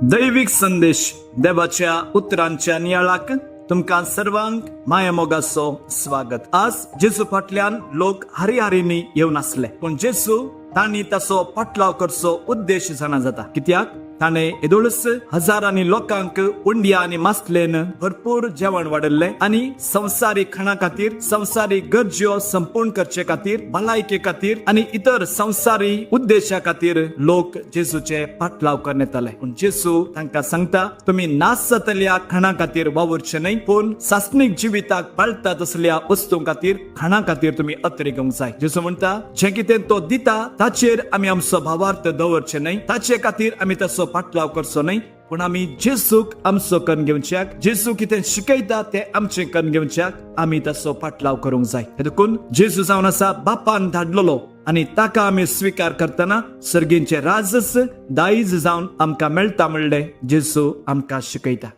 दैविक संदेश देवाच्या उतरांच्या नियाळाक तुमकां सर्वांक माया मोगाचो स्वागत। आज जेजू फाटल्यान लोक हरिहरींनी येवन आसले, पण जेजू तांणी ताचो पाटलाव करचो उद्देश जाणा जाता। कित्याक ताणे येदोळस हजारांनी लोकांक उंडिया आनी मासलेन भरपूर जेवण वाडले आनी संवसारीक खाणा खातीर, संवसारीक गरज्यो संपूर्ण करचे खातीर, भलायके खातीर आनी इतर संवसारी उद्देशा खातीर लोक जेजूचे पाटलाव करण्यात येताले। पूण जेजू तांकां सांगता, तुम्ही नास जातल्या खाणा खातीर वावरचे न्हय, पूण सासणीक जिविताक पाळटा तसल्या वस्तू खातीर, खाणा खातीर तुम्ही अत्रे घेवंक जाय। जेजू म्हणटा, जे कितें तो दिता ताचेर आमी आमचो भावार्थ दवरचे न्हय, ताचे खातीर आमी ताचो पाटलाव करचो न्हय, पण आमी जेजूक आमचो कन्न घेवच्याक, जेजू कितें शिकयता ते आमचे कन्न घेवच्याक आमी ताचो पाटलाव करूंक जाय। देखून जेजू जावन आसा बापान धाडलेलो आनी ताका आमी स्वीकार करतना सर्गींचे राजस दायज जावन आमकां मेळटा म्हणले जेजू आमकां शिकयता।